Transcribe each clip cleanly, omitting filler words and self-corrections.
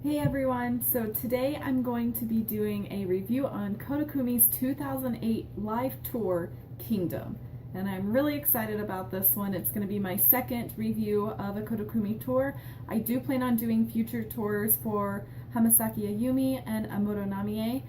Hey everyone, so today I'm going to be doing a review on Koda Kumi's 2008 live tour, Kingdom. And I'm really excited about this one. It's going to be my second review of a Koda Kumi tour. I do plan on doing future tours for Hamasaki Ayumi and Amuro Namie.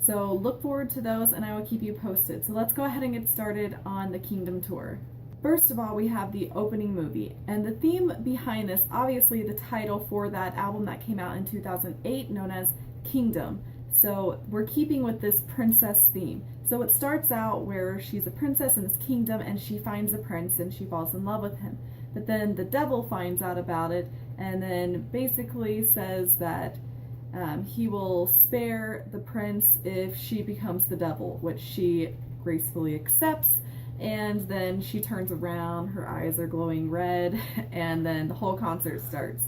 So look forward to those and I will keep you posted. So let's go ahead and get started on the Kingdom tour. First of all, we have the opening movie, and the theme behind this, obviously the title for that album that came out in 2008, known as Kingdom. So we're keeping with this princess theme. So it starts out where she's a princess in this kingdom and she finds a prince and she falls in love with him. But then the devil finds out about it and then basically says that he will spare the prince if she becomes the devil, which she gracefully accepts. And then she turns around, her eyes are glowing red, and then the whole concert starts.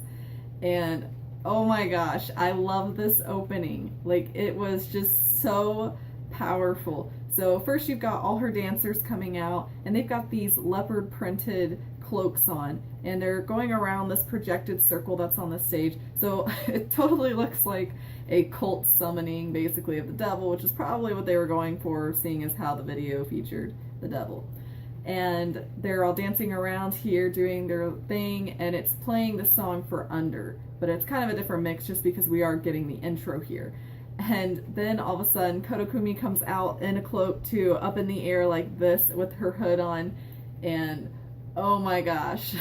And oh my gosh, I love this opening. Like, it was just so powerful. So first you've got all her dancers coming out, and they've got these leopard printed cloaks on, and they're going around this projected circle that's on the stage. So it totally looks like a cult summoning, basically, of the devil, which is probably what they were going for, seeing as how the video featured the devil. And they're all dancing around here doing their thing, and it's playing the song for Under, but it's kind of a different mix just because we are getting the intro here. And then all of a sudden Koda Kumi comes out in a cloak too, up in the air like this with her hood on, and oh my gosh,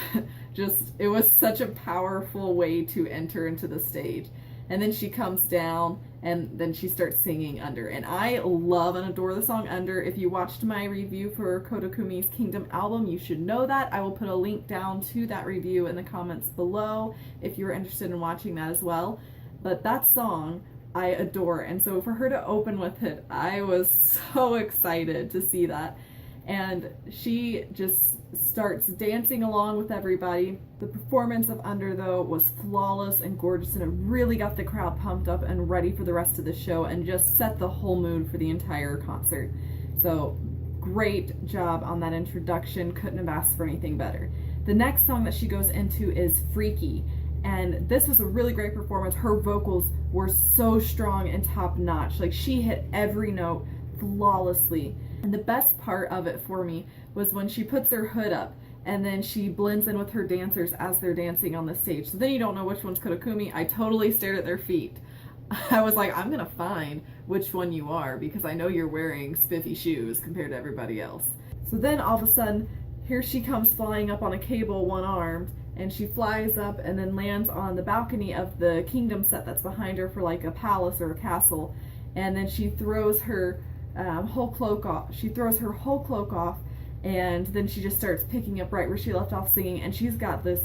just it was such a powerful way to enter into the stage. And then she comes down and then she starts singing Under. And I love and adore the song Under. If you watched my review for Koda Kumi's Kingdom album, you should know that. I will put a link down to that review in the comments below if you're interested in watching that as well. But that song I adore. And so for her to open with it, I was so excited to see that. And she just starts dancing along with everybody. The performance of Under, though, was flawless and gorgeous, and it really got the crowd pumped up and ready for the rest of the show and just set the whole mood for the entire concert. So great job on that introduction. Couldn't have asked for anything better. The next song that she goes into is Freaky, and this was a really great performance. Her vocals were so strong and top-notch. Like, she hit every note flawlessly. And the best part of it for me was when she puts her hood up and then she blends in with her dancers as they're dancing on the stage. So then you don't know which one's Koda Kumi. I totally stared at their feet. I was like, I'm gonna find which one you are because I know you're wearing spiffy shoes compared to everybody else. So then all of a sudden, here she comes flying up on a cable, one-armed, and she flies up and then lands on the balcony of the Kingdom set that's behind her for like a palace or a castle. And then she throws her whole cloak off. She throws her whole cloak off, and then she just starts picking up right where she left off singing, and she's got this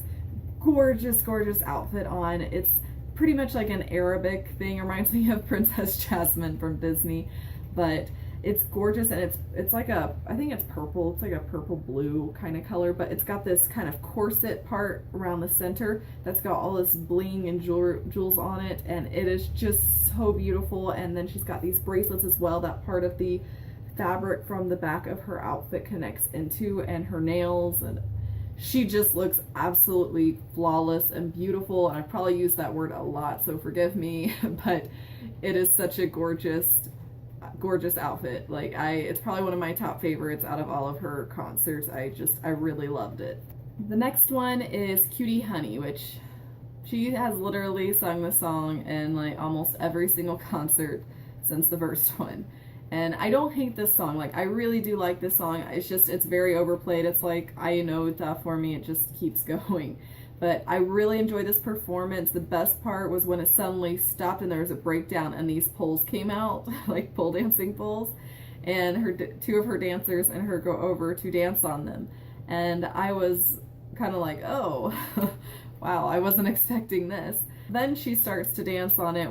gorgeous outfit on. It's pretty much like an Arabic thing. It reminds me of Princess Jasmine from Disney, but it's gorgeous, and it's like a, I think it's purple. It's like a purple blue kind of color, but it's got this kind of corset part around the center that's got all this bling and jewels on it, and it is just so beautiful. And then she's got these bracelets as well that part of the fabric from the back of her outfit connects into, and her nails, and she just looks absolutely flawless and beautiful. And I probably use that word a lot, so forgive me, but it is such a gorgeous outfit. Like, it's probably one of my top favorites out of all of her concerts. I really loved it. The next one is Cutie Honey, which she has literally sung the song in like almost every single concert since the first one. And I don't hate this song. Like, I really do like this song. It's just, it's very overplayed. It's like, I know that for me, it just keeps going. But I really enjoyed this performance. The best part was when it suddenly stopped and there was a breakdown and these poles came out, like pole dancing poles, and two of her dancers and her go over to dance on them. And I was kind of like, oh, wow, I wasn't expecting this. Then she starts to dance on it,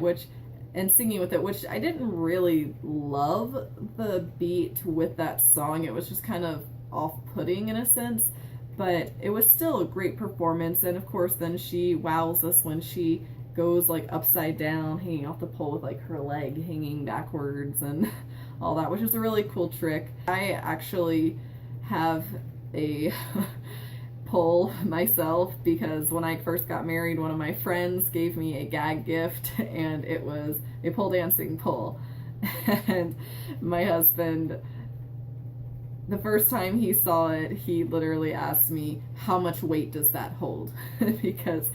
and singing with it, which I didn't really love the beat with that song. It was just kind of off-putting in a sense. But it was still a great performance, and of course then she wows us when she goes like upside down, hanging off the pole with like her leg hanging backwards and all that, which is a really cool trick. I actually have a pole myself, because when I first got married, one of my friends gave me a gag gift, and it was a pole dancing pole. And my husband, the first time he saw it, he literally asked me, how much weight does that hold? Because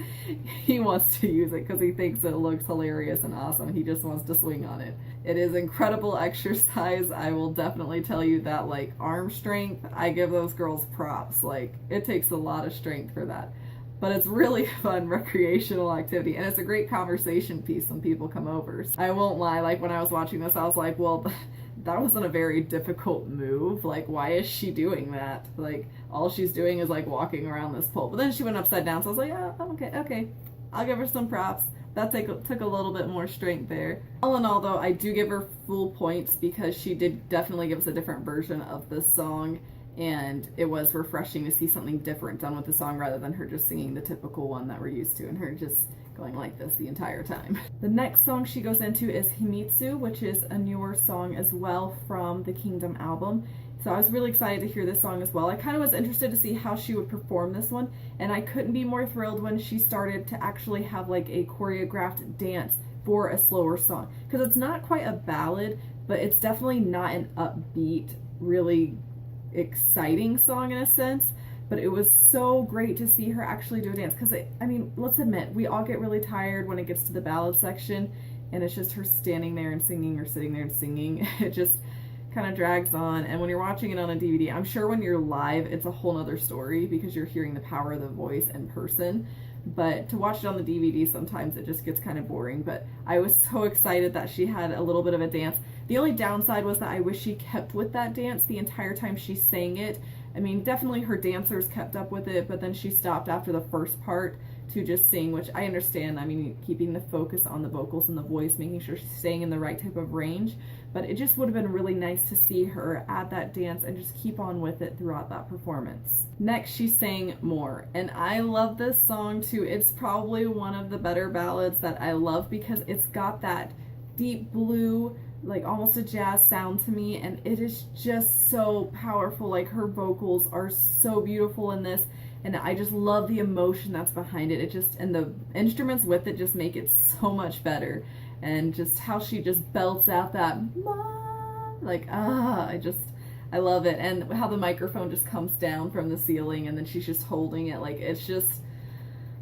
he wants to use it because he thinks it looks hilarious and awesome. He just wants to swing on it. It is incredible exercise. I will definitely tell you that, like, arm strength, I give those girls props. Like, it takes a lot of strength for that. But it's really fun recreational activity, and it's a great conversation piece when people come over. So I won't lie, like, when I was watching this, I was like, well, that wasn't a very difficult move. Like, why is she doing that? Like, all she's doing is, like, walking around this pole. But then she went upside down, so I was like, oh, okay. I'll give her some props. That took a little bit more strength there. All in all, though, I do give her full points because she did definitely give us a different version of this song, and it was refreshing to see something different done with the song rather than her just singing the typical one that we're used to and her just going like this the entire time. The next song she goes into is Himitsu, which is a newer song as well from the Kingdom album. So I was really excited to hear this song as well. I kind of was interested to see how she would perform this one, and I couldn't be more thrilled when she started to actually have like a choreographed dance for a slower song. Because it's not quite a ballad, but it's definitely not an upbeat, really exciting song in a sense. But it was so great to see her actually do a dance, because I mean, let's admit, we all get really tired when it gets to the ballad section and it's just her standing there and singing or sitting there and singing. It just kind of drags on. And when you're watching it on a DVD, I'm sure when you're live it's a whole nother story because you're hearing the power of the voice in person. But to watch it on the DVD, sometimes it just gets kind of boring. But I was so excited that she had a little bit of a dance. The only downside was that I wish she kept with that dance the entire time she sang it. I mean, definitely her dancers kept up with it, but then she stopped after the first part to just sing, which I understand. I mean, keeping the focus on the vocals and the voice, making sure she's staying in the right type of range. But it just would have been really nice to see her add that dance and just keep on with it throughout that performance. Next, she sang More, and I love this song too. It's probably one of the better ballads that I love because it's got that deep blue, like almost a jazz sound to me, and it is just so powerful. Like, her vocals are so beautiful in this, and I just love the emotion that's behind it. And the instruments with it just make it so much better, and just how she just belts out that like, I love it. And how the microphone just comes down from the ceiling and then she's just holding it. Like, it's just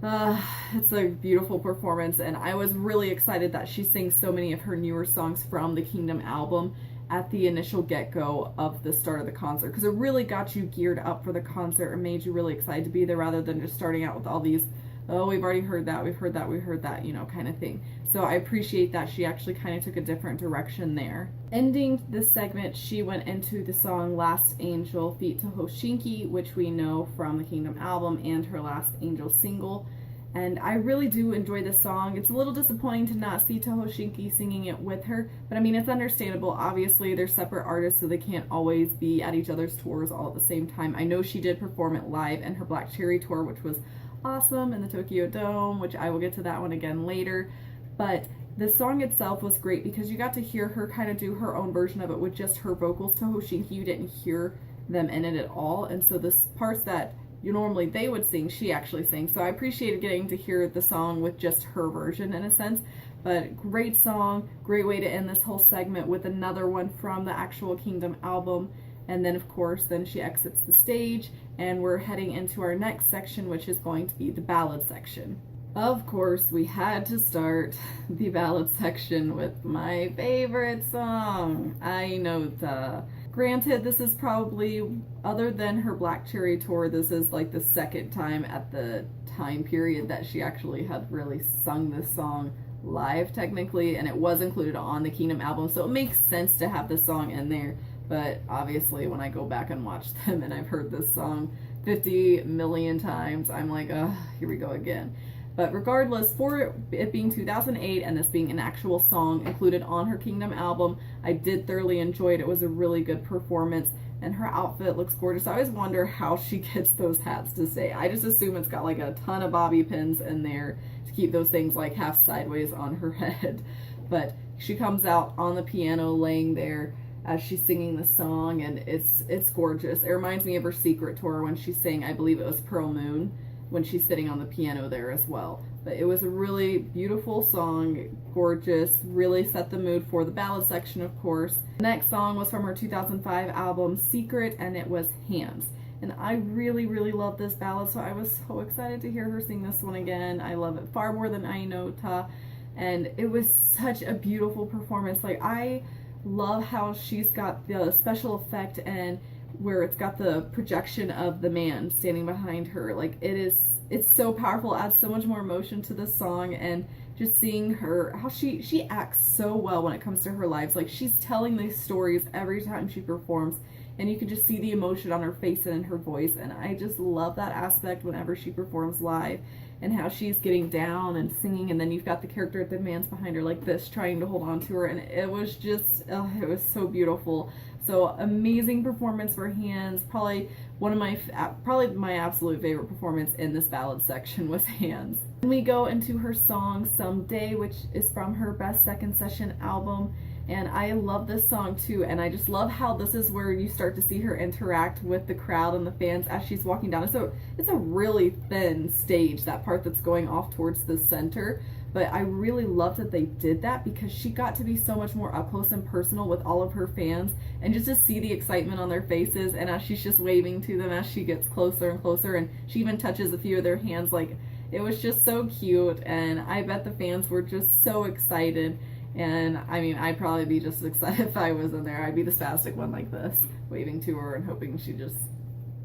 it's a beautiful performance, and I was really excited that she sings so many of her newer songs from the Kingdom album at the initial get-go of the start of the concert, because it really got you geared up for the concert and made you really excited to be there, rather than just starting out with all these, oh, we've already heard that, we've heard that, we heard that, you know, kind of thing. So I appreciate that she actually kind of took a different direction there. Ending this segment, she went into the song Last Angel feat. Hoshinki, which we know from the Kingdom album and her Last Angel single. And I really do enjoy this song. It's a little disappointing to not see Hoshinki singing it with her, but I mean, it's understandable. Obviously, they're separate artists, so they can't always be at each other's tours all at the same time. I know she did perform it live in her Black Cherry tour, which was awesome, in the Tokyo Dome, which I will get to that one again later. But the song itself was great because you got to hear her kind of do her own version of it with just her vocals. Hoshinki, you didn't hear them in it at all, and so the parts that normally they would sing, she actually sang. So I appreciated getting to hear the song with just her version in a sense. But great song, great way to end this whole segment with another one from the actual Kingdom album. And then of course, then she exits the stage and we're heading into our next section, which is going to be the ballad section. Of course, we had to start the ballad section with my favorite song, Ainota. Granted, this is probably, other than her Black Cherry tour, this is like the second time at the time period that she actually had really sung this song live technically, and it was included on the Kingdom album, so it makes sense to have this song in there. But obviously when I go back and watch them and I've heard this song 50 million times, I'm like, oh, here we go again. But regardless, for it being 2008 and this being an actual song included on her Kingdom album, I did thoroughly enjoy it. It was a really good performance, and her outfit looks gorgeous. I always wonder how she gets those hats to stay. I just assume it's got like a ton of bobby pins in there to keep those things like half sideways on her head. But she comes out on the piano laying there, as she's singing the song, and it's gorgeous. It reminds me of her Secret tour when she sang, I believe it was Pearl Moon, when she's sitting on the piano there as well. But it was a really beautiful song, gorgeous, really set the mood for the ballad section, of course. The next song was from her 2005 album Secret, and it was Hands. And I really, really love this ballad, so I was so excited to hear her sing this one again. I love it far more than Ainota, and it was such a beautiful performance. Like, I love how she's got the special effect and where it's got the projection of the man standing behind her. Like, it's so powerful, adds so much more emotion to the song, and just seeing her, how she acts so well when it comes to her lives. Like, she's telling these stories every time she performs, and you can just see the emotion on her face and in her voice, and I just love that aspect whenever she performs live, and how she's getting down and singing, and then you've got the character at the man's behind her like this, trying to hold on to her, and it was just, it was so beautiful. So amazing performance for Hands. Probably my absolute favorite performance in this ballad section was Hands. Then we go into her song Someday, which is from her Best Second Session album. And I love this song too, and I just love how this is where you start to see her interact with the crowd and the fans as she's walking down. So it's a really thin stage, that part that's going off towards the center, but I really love that they did that because she got to be so much more up close and personal with all of her fans, and just to see the excitement on their faces, and as she's just waving to them as she gets closer and closer, and she even touches a few of their hands. Like, it was just so cute, and I bet the fans were just so excited. And I mean, I'd probably be just as excited if I was in there. I'd be the spastic one like this, waving to her and hoping she just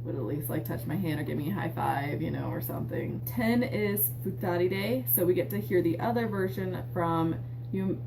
would at least like touch my hand or give me a high five, you know, or something. 10 is Futaride, so we get to hear the other version from Yume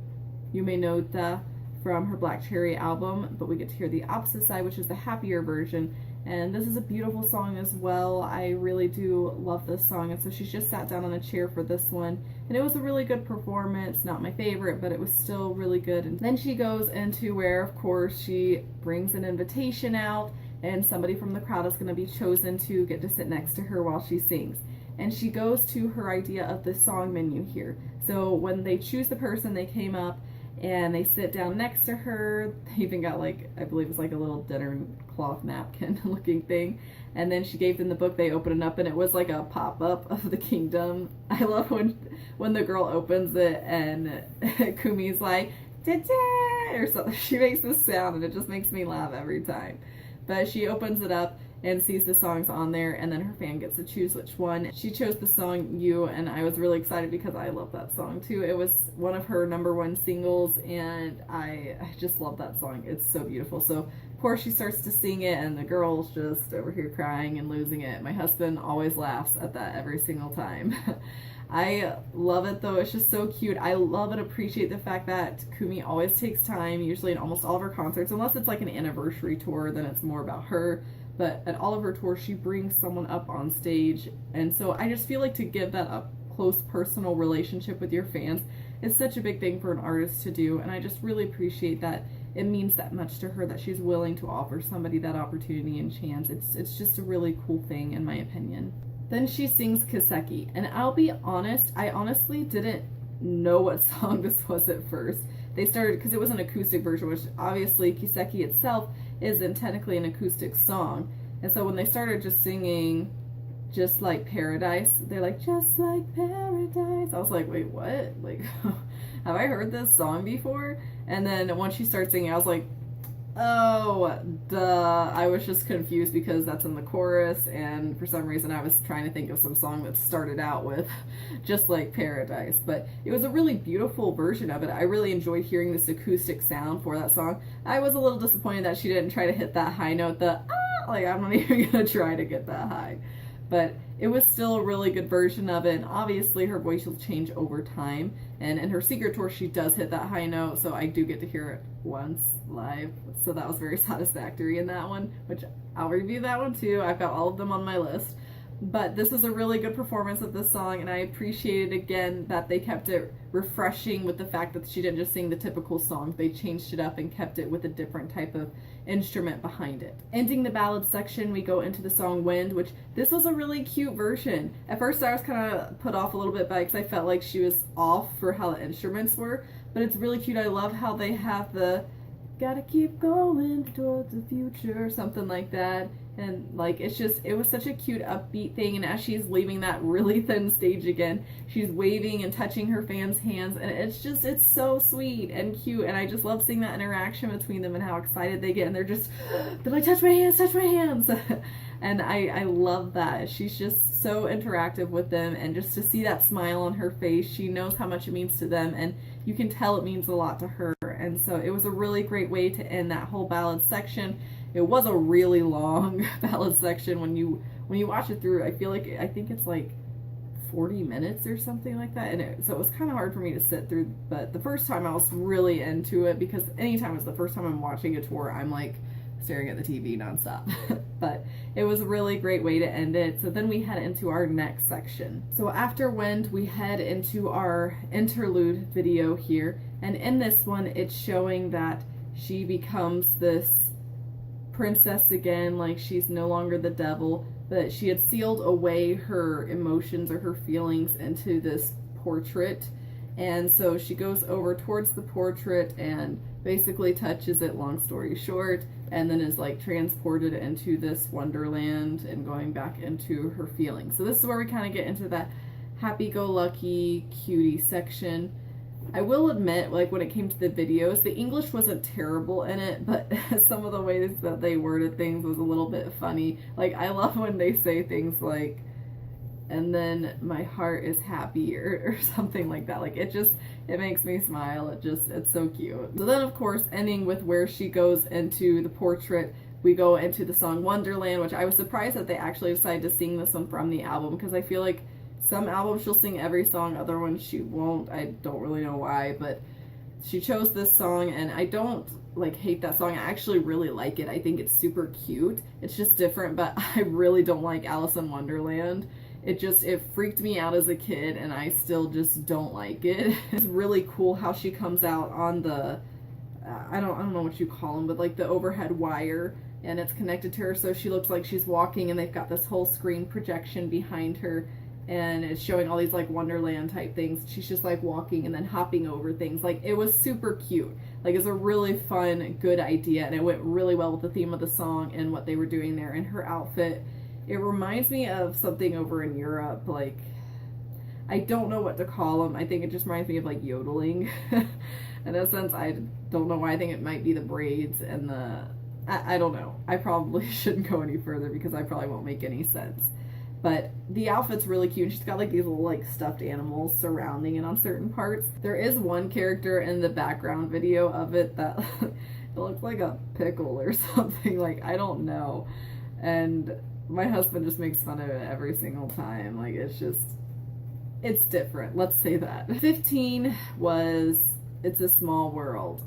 Nota from her Black Cherry album, but we get to hear the opposite side, which is the happier version. And this is a beautiful song as well. I really do love this song, and so she's just sat down on a chair for this one, and it was a really good performance. Not my favorite, but it was still really good. And then she goes into where, of course, she brings an invitation out, and somebody from the crowd is going to be chosen to get to sit next to her while she sings. And she goes to her idea of the song menu here. So when they choose the person, they came up and they sit down next to her. They even got, like, I believe it's like a little dinner cloth napkin looking thing, and then she gave them the book. They opened it up, and it was like a pop-up of the kingdom. I love when the girl opens it and Kumi's like, "Da-da!" or something. She makes this sound, and it just makes me laugh every time. But she opens it up and sees the songs on there, and then her fan gets to choose which one. She chose the song You, and I was really excited because I love that song too. It was one of her #1 singles, and I just love that song. It's so beautiful. So of course she starts to sing it, and the girl's just over here crying and losing it. My husband always laughs at that every single time. I love it though. It's just so cute. I love and appreciate the fact that Kumi always takes time, usually in almost all of her concerts, unless it's like an anniversary tour, then it's more about her. But at all of her tours, she brings someone up on stage. And so I just feel like to give that up close personal relationship with your fans is such a big thing for an artist to do. And I just really appreciate that it means that much to her that she's willing to offer somebody that opportunity and chance. It's just a really cool thing in my opinion. Then she sings Kiseki. And I'll be honest, I honestly didn't know what song this was at first. They started, because it was an acoustic version, which obviously Kiseki itself isn't technically an acoustic song. And so when they started just singing Just Like Paradise, they're like, "Just like paradise." I was like, wait, what? Like, have I heard this song before? And then once she started singing, I was like, oh, duh. I was just confused because that's in the chorus, and for some reason I was trying to think of some song that started out with Just Like Paradise. But it was a really beautiful version of it. I really enjoyed hearing this acoustic sound for that song. I was a little disappointed that she didn't try to hit that high note, like, I'm not even gonna try to get that high. But it was still a really good version of it, and obviously her voice will change over time, and in her Secret tour she does hit that high note, so I do get to hear it once live, so that was very satisfactory in that one, which I'll review that one too. I've got all of them on my list. But this was a really good performance of this song, and I appreciated again that they kept it refreshing with the fact that she didn't just sing the typical songs. They changed it up and kept it with a different type of instrument behind it. Ending the ballad section, we go into the song Wind, which this was a really cute version. At first I was kind of put off a little bit by it because I felt like she was off for how the instruments were, but it's really cute. I love how they have the gotta keep going towards the future, something like that. And like it was such a cute upbeat thing, and as she's leaving that really thin stage again, she's waving and touching her fans' hands, and it's so sweet and cute, and I just love seeing that interaction between them and how excited they get, and they're like, touch my hands. And I love that. She's just so interactive with them, and just to see that smile on her face, she knows how much it means to them, and you can tell it means a lot to her. And so it was a really great way to end that whole ballad section. It was a really long ballad section. When you watch it through, I think it's like 40 minutes or something like that, and so it was kind of hard for me to sit through. But the first time I was really into it, because anytime it's the first time I'm watching a tour, I'm like staring at the TV nonstop. But it was a really great way to end it. So then we head into our next section. So after Wind, we head into our interlude video here, and in this one it's showing that she becomes this princess again, like she's no longer the devil, but she had sealed away her emotions or her feelings into this portrait, and so she goes over towards the portrait and basically touches it, long story short, and then is like transported into this wonderland and going back into her feelings. So this is where we kind of get into that happy-go-lucky cutie section. I will admit, like when it came to the videos, the English wasn't terrible in it, but some of the ways that they worded things was a little bit funny. Like I love when they say things like, and then my heart is happy, or something like that. Like it makes me smile. It's so cute. So then of course, ending with where she goes into the portrait, we go into the song Wonderland, which I was surprised that they actually decided to sing this one from the album, because I feel like some albums she'll sing every song, other ones she won't. I don't really know why, but she chose this song, and I don't like hate that song. I actually really like it. I think it's super cute. It's just different, but I really don't like Alice in Wonderland. It freaked me out as a kid, and I still just don't like it. It's really cool how she comes out on the I don't know what you call them, but like the overhead wire, and it's connected to her, so she looks like she's walking, and they've got this whole screen projection behind her, and it's showing all these like Wonderland type things. She's just like walking and then hopping over things. Like it was super cute. Like it's a really fun, good idea, and it went really well with the theme of the song and what they were doing there. And her outfit, it reminds me of something over in Europe. Like I don't know what to call them. I think it just reminds me of like yodeling. In a sense, I don't know why. I think it might be the braids and I don't know. I probably shouldn't go any further because I probably won't make any sense. But the outfit's really cute. She's got like these little like stuffed animals surrounding it on certain parts. There is one character in the background video of it that it looks like a pickle or something. Like I don't know. And my husband just makes fun of it every single time. Like it's different. Let's say that. 15 was It's a Small World.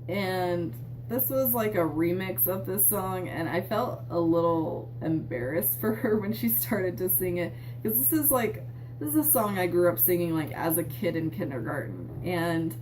And this was like a remix of this song, and I felt a little embarrassed for her when she started to sing it, because this is a song I grew up singing like as a kid in kindergarten, and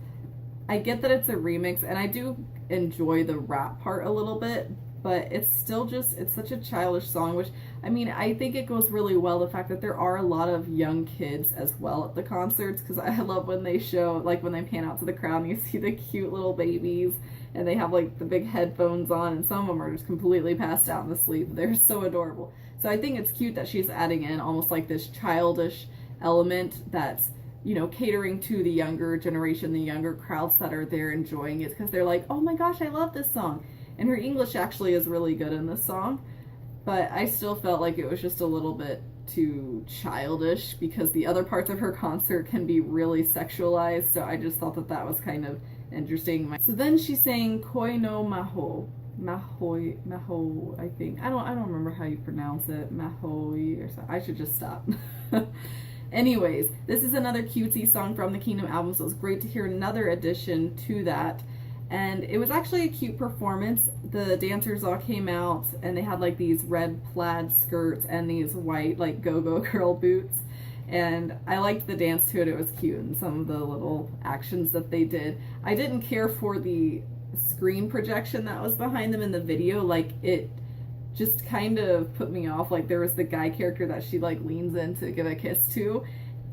I get that it's a remix, and I do enjoy the rap part a little bit, but it's still it's such a childish song, which, I mean, I think it goes really well, the fact that there are a lot of young kids as well at the concerts, because I love when they show, like when they pan out to the crowd and you see the cute little babies, and they have like the big headphones on, and some of them are just completely passed out and asleep. They're so adorable. So I think it's cute that she's adding in almost like this childish element that's, you know, catering to the younger generation, the younger crowds that are there enjoying it, because they're like, oh my gosh, I love this song. And her English actually is really good in this song, but I still felt like it was just a little bit too childish, because the other parts of her concert can be really sexualized, so I just thought that that was kind of interesting. So then she sang Koi no Maho. Maho, I think. I don't remember how you pronounce it. Mahoi or something. I should just stop. Anyways, this is another cutesy song from the Kingdom album, so it was great to hear another addition to that. And it was actually a cute performance. The dancers all came out, and they had like these red plaid skirts and these white like go-go girl boots. And I liked the dance to it. It was cute, and some of the little actions that they did. I didn't care for the screen projection that was behind them in the video. Like, it just kind of put me off. Like, there was the guy character that she like leans in to give a kiss to,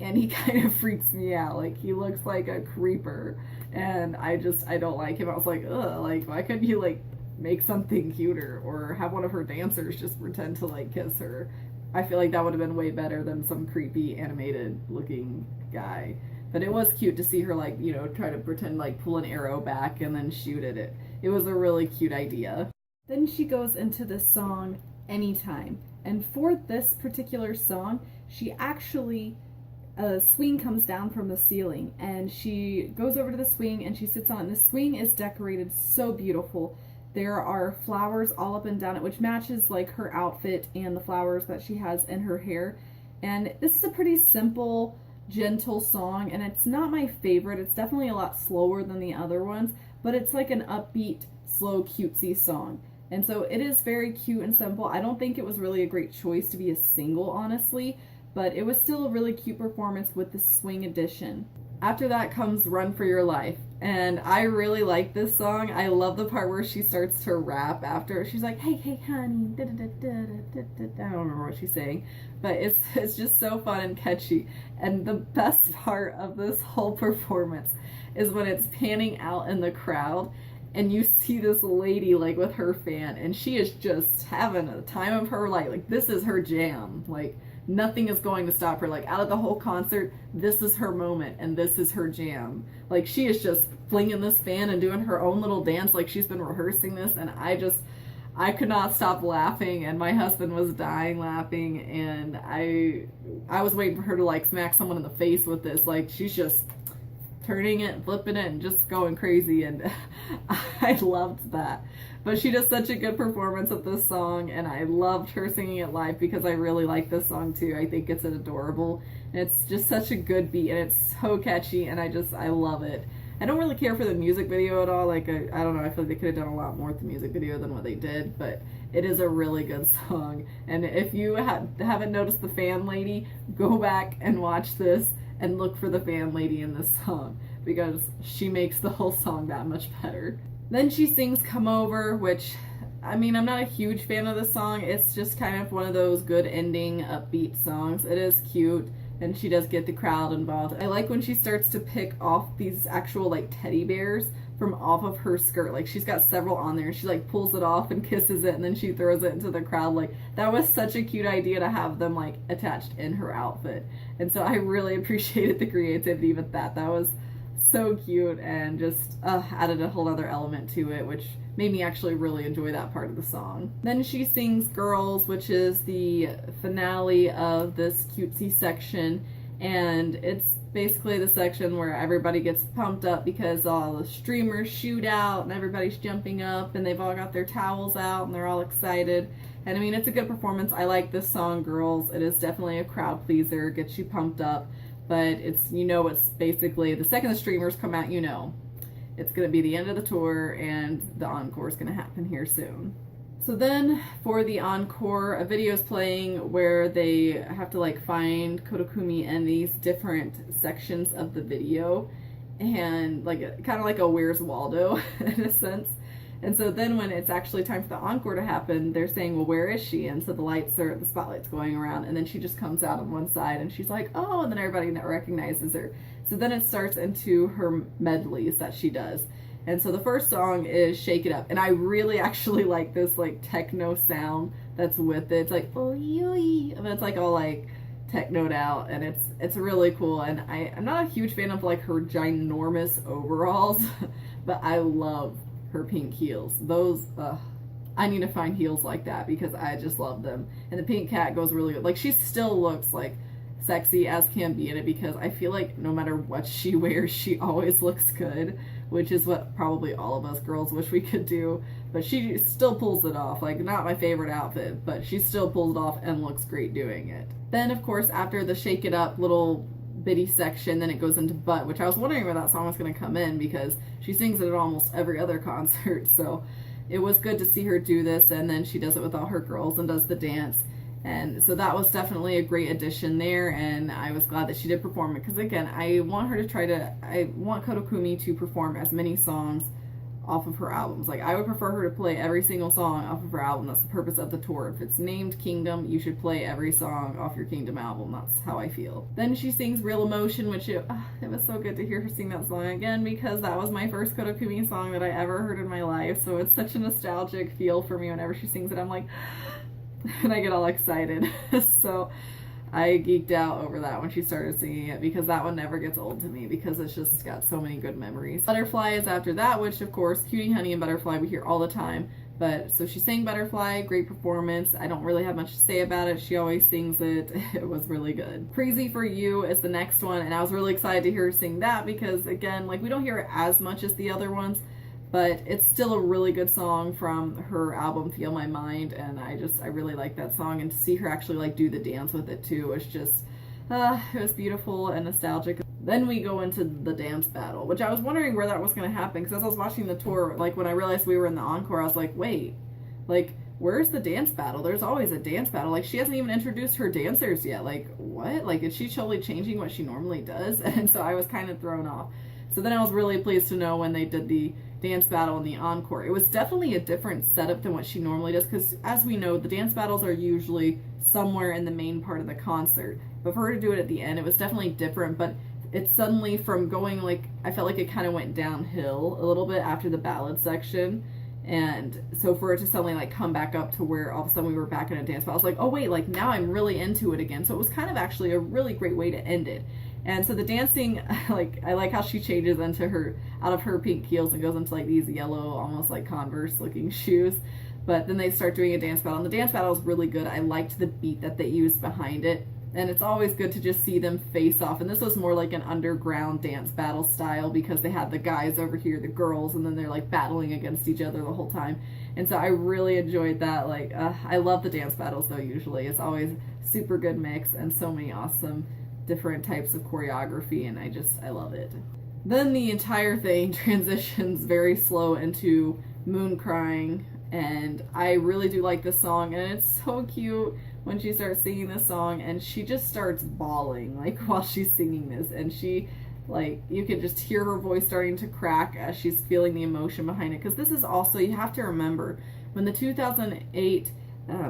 and he kind of freaks me out. Like, he looks like a creeper, and I don't like him. I was like, ugh, like, why couldn't you, like, make something cuter, or have one of her dancers just pretend to, like, kiss her? I feel like that would have been way better than some creepy animated looking guy. But it was cute to see her, like, you know, try to pretend, like, pull an arrow back and then shoot at it. It was a really cute idea. Then she goes into this song, Anytime. And for this particular song, she actually, a swing comes down from the ceiling, and she goes over to the swing and she sits on it. The swing is decorated so beautiful. There are flowers all up and down it, which matches like her outfit and the flowers that she has in her hair. And this is a pretty simple, gentle song, and it's not my favorite. It's definitely a lot slower than the other ones, but it's like an upbeat, slow, cutesy song. And so it is very cute and simple. I don't think it was really a great choice to be a single, honestly, but it was still a really cute performance with the swing addition. After that comes Run for Your Life, and I really like this song. I love the part where she starts to rap after. She's like, hey, hey, honey, da, da, da, da, da, da, da. I don't remember what she's saying, but it's just so fun and catchy. And the best part of this whole performance is when it's panning out in the crowd, and you see this lady, like, with her fan, and she is just having a time of her life. Like, this is her jam. Like, nothing is going to stop her. Like, out of the whole concert, this is her moment, and this is her jam. Like, she is just flinging this fan and doing her own little dance like she's been rehearsing this, and I could not stop laughing, and my husband was dying laughing, and I was waiting for her to, like, smack someone in the face with this. Like, she's just turning it, flipping it, and just going crazy, and I loved that. But she does such a good performance of this song, and I loved her singing it live because I really like this song too. I think it's adorable, and it's just such a good beat, and it's so catchy, and I love it. I don't really care for the music video at all. Like, I don't know, I feel like they could have done a lot more with the music video than what they did, but it is a really good song. And if you haven't noticed the fan lady, go back and watch this and look for the fan lady in this song, because she makes the whole song that much better. Then she sings Come Over, which, I mean, I'm not a huge fan of the song. It's just kind of one of those good ending upbeat songs. It is cute, and she does get the crowd involved. I like when she starts to pick off these actual, like, teddy bears from off of her skirt. Like, she's got several on there, and she, like, pulls it off and kisses it, and then she throws it into the crowd. Like, that was such a cute idea to have them, like, attached in her outfit. And so I really appreciated the creativity with that. That was so cute, and just added a whole other element to it, which made me actually really enjoy that part of the song. Then she sings Girls, which is the finale of this cutesy section, and it's basically the section where everybody gets pumped up because all the streamers shoot out and everybody's jumping up and they've all got their towels out and they're all excited. And I mean, it's a good performance. I like this song, Girls. It is definitely a crowd pleaser, gets you pumped up, but it's, you know, it's basically the second the streamers come out, you know, it's going to be the end of the tour, and the encore is going to happen here soon. So then for the encore, a video is playing where they have to, like, find Koda Kumi in these different sections of the video, and like kind of like a Where's Waldo in a sense. And so then when it's actually time for the encore to happen, they're saying, well, where is she? And so the spotlight's going around, and then she just comes out on one side and she's like, oh, and then everybody recognizes her. So then it starts into her medleys that she does. And so the first song is Shake It Up. And I really actually like this, like, techno sound that's with it. It's like, oh, yoo, and it's like all like technoed out, and it's really cool. And I'm not a huge fan of, like, her ginormous overalls, but I love her pink heels. Those, I need to find heels like that because I just love them. And the pink cat goes really good. Like, she still looks like sexy as can be in it, because I feel like no matter what she wears, she always looks good, which is what probably all of us girls wish we could do. But she still pulls it off. Like, not my favorite outfit, but she still pulls it off and looks great doing it. Then, of course, after the Shake It Up little bitty section, then it goes into Butt, which I was wondering where that song was going to come in because she sings it at almost every other concert. So it was good to see her do this, and then she does it with all her girls and does the dance. And so that was definitely a great addition there, and I was glad that she did perform it, because again, I want Koda Kumi to perform as many songs off of her albums. Like, I would prefer her to play every single song off of her album. That's the purpose of the tour. If it's named Kingdom, you should play every song off your Kingdom album. That's how I feel. Then she sings Real Emotion, which it was so good to hear her sing that song again, because that was my first Koda Kumi song that I ever heard in my life. So it's such a nostalgic feel for me whenever she sings it. I'm like, and I get all excited. So I geeked out over that when she started singing it, because that one never gets old to me, because it's just got so many good memories. Butterfly is after that, which of course Cutie Honey and Butterfly we hear all the time. But so she sang Butterfly, great performance. I don't really have much to say about it. She always sings it. It was really good. Crazy for You is the next one, and I was really excited to hear her sing that, because again, like, we don't hear it as much as the other ones, but it's still a really good song from her album Feel My Mind, and I really like that song, and to see her actually like do the dance with it too was just it was beautiful and nostalgic. Then we go into the dance battle, which I was wondering where that was going to happen, because as I was watching the tour, like, when I realized we were in the encore, I was like, wait, like, where's the dance battle? There's always a dance battle. Like, she hasn't even introduced her dancers yet. Like, what? Like, is she totally changing what she normally does? And so I was kind of thrown off. So then I was really pleased to know when they did the dance battle in the encore. It was definitely a different setup than what she normally does, because as we know, the dance battles are usually somewhere in the main part of the concert. But for her to do it at the end, it was definitely different, but it's suddenly from going, like, I felt like it kind of went downhill a little bit after the ballad section. And so for it to suddenly like come back up to where all of a sudden we were back in a dance battle, I was like, oh wait, like now I'm really into it again. So it was kind of actually a really great way to end it. And so the dancing, like, I like how she changes into her, out of her pink heels and goes into like these yellow, almost like Converse looking shoes. But then they start doing a dance battle, and the dance battle is really good. I liked the beat that they used behind it. And it's always good to just see them face off. And this was more like an underground dance battle style, because they had the guys over here, the girls, and then they're like battling against each other the whole time. And so I really enjoyed that. Like, I love the dance battles though, usually. It's always super good mix and so many awesome different types of choreography, and I love it. Then the entire thing transitions very slow into Moon Crying, and I really do like this song, and it's so cute when she starts singing this song and she just starts bawling like while she's singing this, and she, like, you can just hear her voice starting to crack as she's feeling the emotion behind it. Because this is also, you have to remember, when the 2008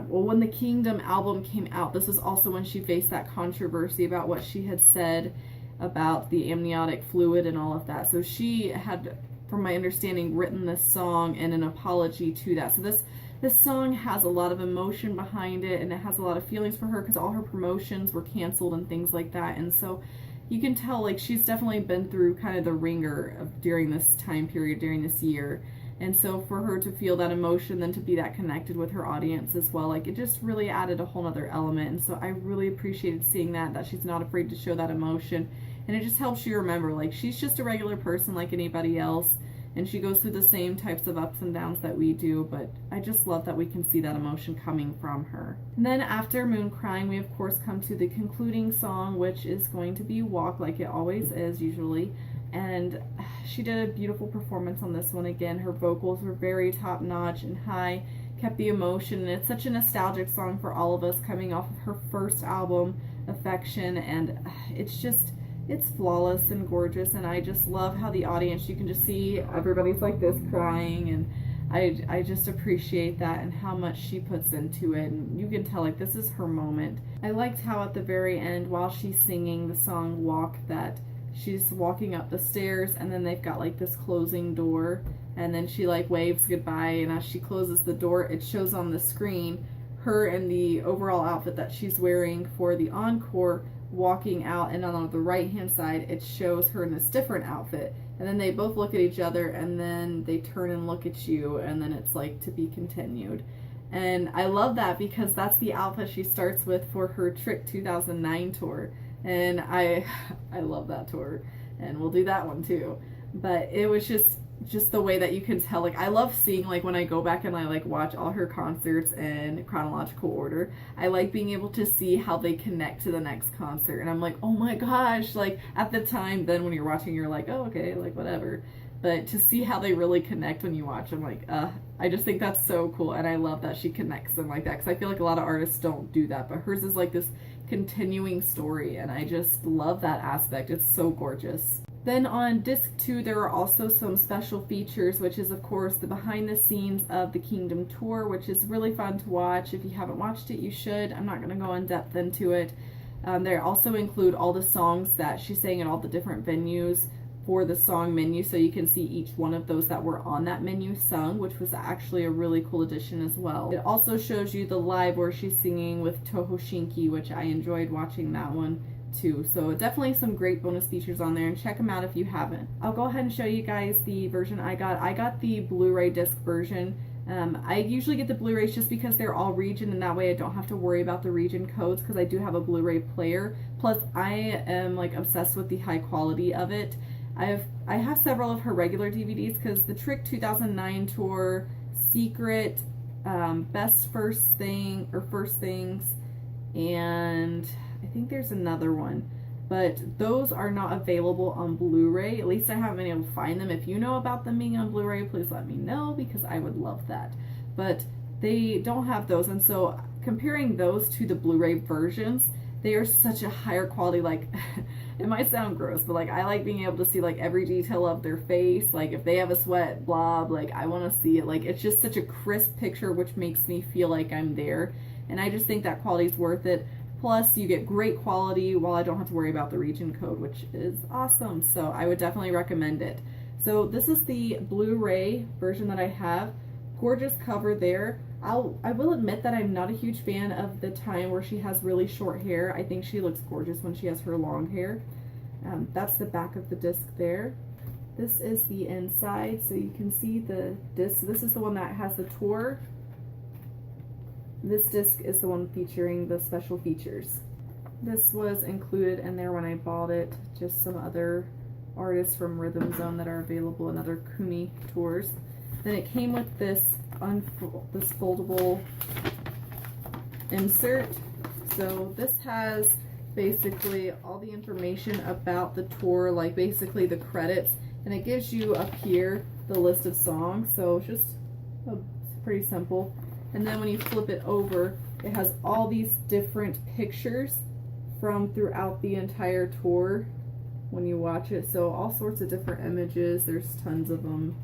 when the Kingdom album came out, this was also when she faced that controversy about what she had said about the amniotic fluid and all of that. So she had, from my understanding, written this song in an apology to that. So this song has a lot of emotion behind it, and it has a lot of feelings for her, because all her promotions were canceled and things like that. And so you can tell, like, she's definitely been through kind of the ringer of during this time period, during this year. And so for her to feel that emotion, then to be that connected with her audience as well, like, it just really added a whole other element. And so I really appreciated seeing that she's not afraid to show that emotion. And it just helps you remember, like, she's just a regular person like anybody else, and she goes through the same types of ups and downs that we do, but I just love that we can see that emotion coming from her. And then after Moon Crying, we of course come to the concluding song, which is going to be Walk, like it always is usually. And she did a beautiful performance on this one again. Her vocals were very top-notch and high, kept the emotion, and it's such a nostalgic song for all of us coming off of her first album, Affection, and it's flawless and gorgeous, and I just love how the audience, you can just see everybody's like this crying, and I just appreciate that and how much she puts into it, and you can tell, like, this is her moment. I liked how at the very end, while she's singing the song Walk, that she's walking up the stairs, and then they've got like this closing door, and then she like waves goodbye, and as she closes the door, it shows on the screen her in the overall outfit that she's wearing for the encore walking out, and on the right hand side it shows her in this different outfit, and then they both look at each other, and then they turn and look at you, and then it's like to be continued. And I love that, because that's the outfit she starts with for her Trick 2009 tour. And I love that tour, and we'll do that one too. But it was just the way that you can tell, like, I love seeing, like, when I go back and I like watch all her concerts in chronological order, I like being able to see how they connect to the next concert, and I'm like, oh my gosh, like, at the time then when you're watching, you're like, oh okay, like, whatever. But to see how they really connect when you watch them, like, I just think that's so cool, and I love that she connects them like that, because I feel like a lot of artists don't do that, but hers is like this continuing story, and I just love that aspect. It's so gorgeous. Then on disc 2, there are also some special features, which is of course the behind the scenes of the Kingdom tour, which is really fun to watch. If you haven't watched it, you should. I'm not going to go in depth into it. They also include all the songs that she sang at all the different venues for the song menu, so you can see each one of those that were on that menu sung, which was actually a really cool addition as well. It also shows you the live where she's singing with Toho Shinki, which I enjoyed watching that one too. So definitely some great bonus features on there, and check them out if you haven't. I'll go ahead and show you guys the version I got. I got the Blu-ray disc version. I usually get the Blu-rays just because they're all region, and that way I don't have to worry about the region codes, because I do have a Blu-ray player. Plus I am like obsessed with the high quality of it. I have several of her regular DVDs, because the Trick 2009 tour, Secret, Best First Thing or First Things, and I think there's another one, but those are not available on Blu-ray. At least I haven't been able to find them. If you know about them being on Blu-ray, please let me know, because I would love that. But they don't have those, and so comparing those to the Blu-ray versions, they are such a higher quality. Like, it might sound gross, but like I like being able to see like every detail of their face. Like if they have a sweat blob, like I want to see it. Like it's just such a crisp picture, which makes me feel like I'm there, and I just think that quality is worth it. Plus, you get great quality while I don't have to worry about the region code, which is awesome. So I would definitely recommend it. So this is the Blu-ray version that I have. Gorgeous cover there. I will admit that I'm not a huge fan of the time where she has really short hair. I think she looks gorgeous when she has her long hair. That's the back of the disc there. This is the inside, so you can see the disc. This is the one that has the tour. This disc is the one featuring the special features. This was included in there when I bought it. Just some other artists from Rhythm Zone that are available in other Kumi tours. Then it came with this foldable insert. So this has basically all the information about the tour, like basically the credits, and it gives you up here the list of songs. So it's just pretty simple. And then when you flip it over, it has all these different pictures from throughout the entire tour when you watch it. So all sorts of different images. There's tons of them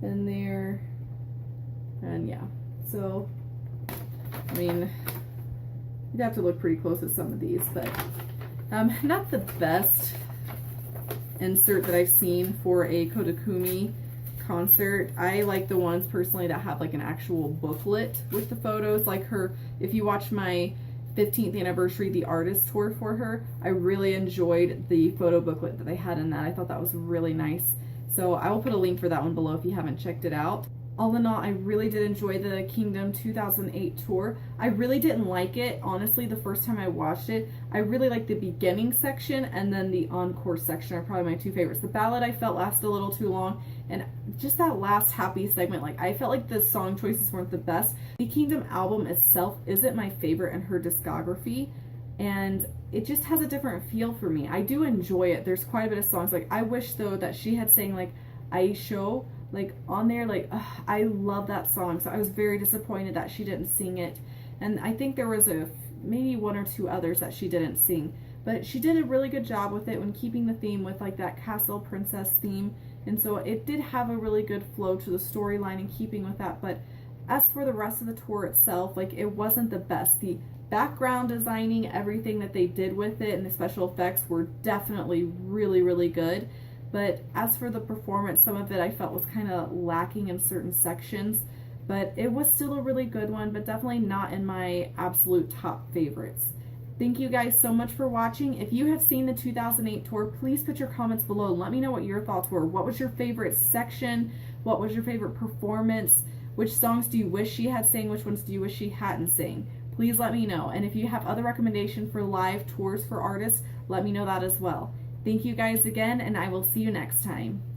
in there. And yeah, so I mean, you'd have to look pretty close at some of these, but not the best insert that I've seen for a Koda Kumi concert. I like the ones personally that have like an actual booklet with the photos, like her, if you watch my 15th anniversary The Artist tour for her, I really enjoyed the photo booklet that they had in that. I thought that was really nice. So I will put a link for that one below if you haven't checked it out. All in all, I really did enjoy the Kingdom 2008 tour. I really didn't like it, honestly, the first time I watched it. I really liked the beginning section, and then the Encore section are probably my two favorites. The Ballad I felt lasted a little too long, and just that last happy segment, like I felt like the song choices weren't the best. The Kingdom album itself isn't my favorite in her discography, and it just has a different feel for me. I do enjoy it. There's quite a bit of songs. Like I wish though that she had sang like Aisho like on there. Like I love that song, so I was very disappointed that she didn't sing it. And I think there was maybe one or two others that she didn't sing, but she did a really good job with it when keeping the theme with like that castle princess theme, and so it did have a really good flow to the storyline in keeping with that. But as for the rest of the tour itself, like it wasn't the best. The background designing, everything that they did with it, and the special effects were definitely really good. But as for the performance, some of it I felt was kind of lacking in certain sections, but it was still a really good one, but definitely not in my absolute top favorites. Thank you guys so much for watching. If you have seen the 2008 tour, please put your comments below and let me know what your thoughts were. What was your favorite section? What was your favorite performance? Which songs do you wish she had sang? Which ones do you wish she hadn't sang? Please let me know. And if you have other recommendations for live tours for artists, let me know that as well. Thank you guys again, and I will see you next time.